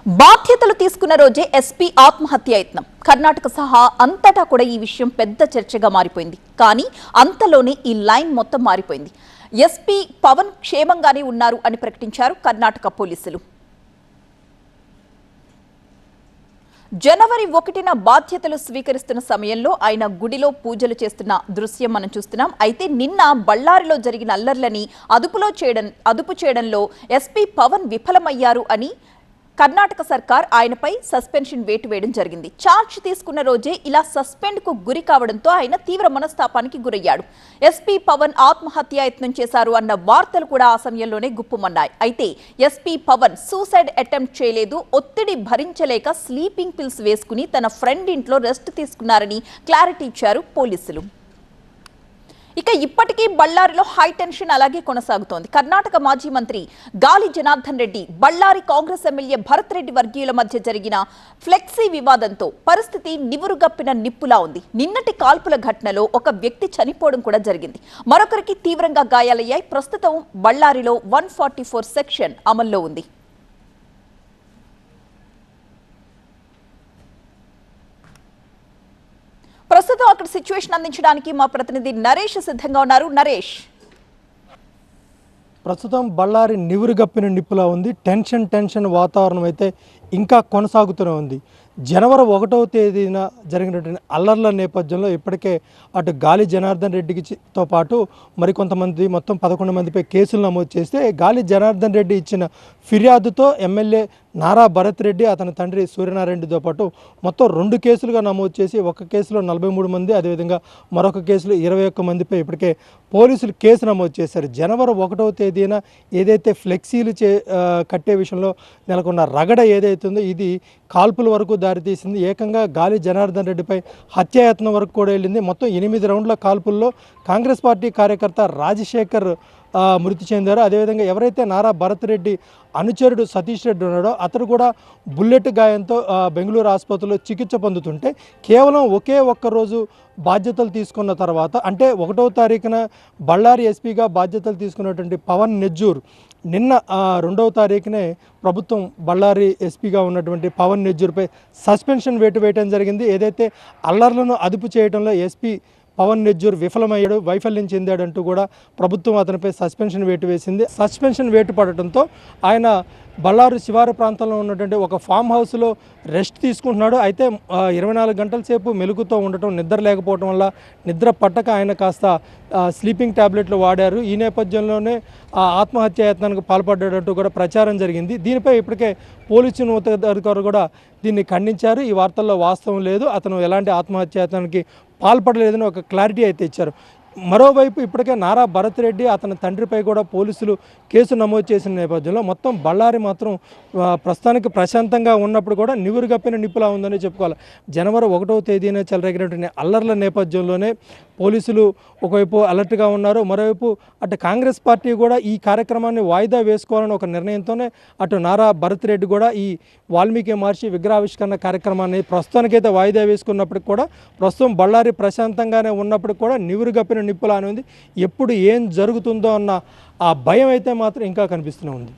బాధ్యతలు తీసుకున్న రోజే ఎస్పీ ఆత్మహత్య యత్నం. కర్ణాటక సహా అంతటా కూడా ఈ విషయం పెద్ద చర్చగా మారిపోయింది. కానీ అంతలోనే ఈ లైన్ మొత్తం మారిపోయింది. ఎస్పీ పవన్ క్షేమంగానే ఉన్నారు అని ప్రకటించారు కర్ణాటక పోలీసులు. జనవరి 1న బాధ్యతలు స్వీకరిస్తున్న సమయంలో ఆయన గుడిలో పూజలు చేస్తున్న దృశ్యం మనం చూస్తున్నాం. అయితే నిన్న బళ్ళారిలో జరిగిన అల్లర్లని అదుపు చేయడంలో ఎస్పీ పవన్ విఫలమయ్యారు అని కర్ణాటక సర్కార్ ఆయనపై సస్పెన్షన్ వేటు వేయడం జరిగింది. ఛార్జ్ తీసుకున్న రోజే ఇలా సస్పెండ్ కు గురి కావడంతో ఆయన తీవ్ర మనస్తాపానికి గురయ్యాడు. ఎస్పీ పవన్ ఆత్మహత్య యత్నం చేశారు అన్న వార్తలు కూడా ఆ సమయంలోనే గుప్పుమన్నాయి. అయితే ఎస్పీ పవన్ సూసైడ్ అటెంప్ట్ చేయలేదు, ఒత్తిడి భరించలేక స్లీపింగ్ పిల్స్ వేసుకుని తన ఫ్రెండ్ ఇంట్లో రెస్ట్ తీసుకున్నారని క్లారిటీ ఇచ్చారు పోలీసులు. ఇక ఇప్పటికీ బళ్ళారిలో హై టెన్షన్ అలాగే కొనసాగుతోంది. కర్ణాటక మాజీ మంత్రి గాలి జనార్దన్ రెడ్డి, బళ్ళారి కాంగ్రెస్ ఎమ్మెల్యే భరత్ రెడ్డి వర్గీయుల మధ్య జరిగిన ఫ్లెక్సీ వివాదంతో పరిస్థితి నివురుగప్పిన నిప్పులా ఉంది. నిన్నటి కాల్పుల ఘటనలో ఒక వ్యక్తి చనిపోవడం కూడా జరిగింది. మరొకరికి తీవ్రంగా గాయాలయ్యాయి. ప్రస్తుతం బళ్ళారిలో 144 సెక్షన్ అమల్లో ఉంది. ప్రస్తుతం అక్కడ సిచ్యువేషన్ అందించడానికి మా ప్రతినిధి నరేష్ సిద్ధంగా ఉన్నారు. నరేష్, ప్రస్తుతం బళ్ళారి నివురుగప్పిన నిప్పులా ఉంది. టెన్షన్ వాతావరణం అయితే ఇంకా కొనసాగుతూనే ఉంది. జనవరి 1వ తేదీన జరిగినటువంటి అల్లర్ల నేపథ్యంలో ఇప్పటికే అటు గాలి జనార్దన్ రెడ్డితో పాటు మరికొంతమంది మొత్తం 11 మందిపై కేసులు నమోదు చేస్తే, గాలి జనార్దన్ రెడ్డి ఇచ్చిన ఫిర్యాదుతో ఎమ్మెల్యే నారా భరత్ రెడ్డి, అతని తండ్రి సూర్యనారాయణరెడ్డితో పాటు మొత్తం 2 కేసులుగా నమోదు చేసి ఒక కేసులో 43 మంది, అదేవిధంగా మరొక కేసులో 21 మందిపై ఇప్పటికే పోలీసులు కేసు నమోదు చేశారు. జనవరి 1వ తేదీన ఏదైతే ఫ్లెక్సీలు కట్టే విషయంలో నెలకొన్న రగడ ఏదైతుందో ఇది కాల్పుల వరకు దారితీసింది. ఏకంగా గాలి జనార్దన్ రెడ్డిపై హత్యాయత్నం వరకు కూడా వెళ్ళింది. మొత్తం 8 రౌండ్ల కాల్పుల్లో కాంగ్రెస్ పార్టీ కార్యకర్త రాజశేఖర్ మృతి చెందారు. అదేవిధంగా ఎవరైతే నారా భరత్ రెడ్డి అనుచరుడు సతీష్ రెడ్డి ఉన్నాడో అతడు కూడా బుల్లెట్ గాయంతో బెంగళూరు ఆసుపత్రిలో చికిత్స పొందుతుంటే, కేవలం ఒకే ఒక్క రోజు బాధ్యతలు తీసుకున్న తర్వాత, అంటే 1వ తారీఖున బళ్ళారి ఎస్పీగా బాధ్యతలు తీసుకున్నటువంటి పవన్ నెజ్జూర్ నిన్న 2వ తారీఖునే ప్రభుత్వం బళ్ళారి ఎస్పీగా ఉన్నటువంటి పవన్ నెజ్జూర్పై సస్పెన్షన్ వేటు వేయడం జరిగింది. ఏదైతే అల్లర్లను అదుపు చేయడంలో ఎస్పీ పవన్ నెజ్జూర్ వైఫల్యం చెందాడంటూ కూడా ప్రభుత్వం అతనిపై సస్పెన్షన్ వేటు వేసింది. సస్పెన్షన్ వేటు పడటంతో ఆయన బళ్ళారు శివారు ప్రాంతంలో ఉన్నటువంటి ఒక ఫామ్ హౌస్లో రెస్ట్ తీసుకుంటున్నాడు. అయితే 24 గంటల సేపు మెలుగుతో ఉండటం, నిద్ర లేకపోవడం వల్ల నిద్ర పట్టక ఆయన కాస్త స్లీపింగ్ ట్యాబ్లెట్లు వాడారు. ఈ నేపథ్యంలోనే ఆత్మహత్యాయత్నానికి పాల్పడ్డాడంటూ కూడా ప్రచారం జరిగింది. దీనిపై ఇప్పటికే పోలీసు ఉన్నతాధికారులు కూడా దీన్ని ఖండించారు. ఈ వార్తల్లో వాస్తవం లేదు, అతను ఎలాంటి ఆత్మహత్యాయత్నానికి పాల్పడలేదని ఒక క్లారిటీ అయితే ఇచ్చారు. మరోవైపు ఇప్పటికే నారా భరత్ రెడ్డి, అతని తండ్రిపై కూడా పోలీసులు కేసు నమోదు చేసిన నేపథ్యంలో మొత్తం బళ్ళారి మాత్రం ప్రస్తుతానికి ప్రశాంతంగా ఉన్నప్పుడు కూడా నివురుగప్పిన నిప్పులా ఉందని చెప్పుకోవాలి. జనవరి 1వ తేదీన చెలరేగినటువంటి అల్లర్ల నేపథ్యంలోనే పోలీసులు ఒకవైపు అలర్ట్గా ఉన్నారు. మరోవైపు అటు కాంగ్రెస్ పార్టీ కూడా ఈ కార్యక్రమాన్ని వాయిదా వేసుకోవాలని ఒక నిర్ణయంతోనే అటు నారా భరత్ రెడ్డి కూడా ఈ వాల్మీకి మహర్షి విగ్రహావిష్కరణ కార్యక్రమాన్ని ప్రస్తుతానికైతే వాయిదా వేసుకున్నప్పటికి కూడా ప్రస్తుతం బళ్ళారి ప్రశాంతంగానే ఉన్నప్పటికి కూడా నివురుగప్పిన నిప్పులా అని ఉంది. ఎప్పుడు ఏం జరుగుతుందో అన్న ఆ భయం అయితే మాత్రం ఇంకా కనిపిస్తూనే ఉంది.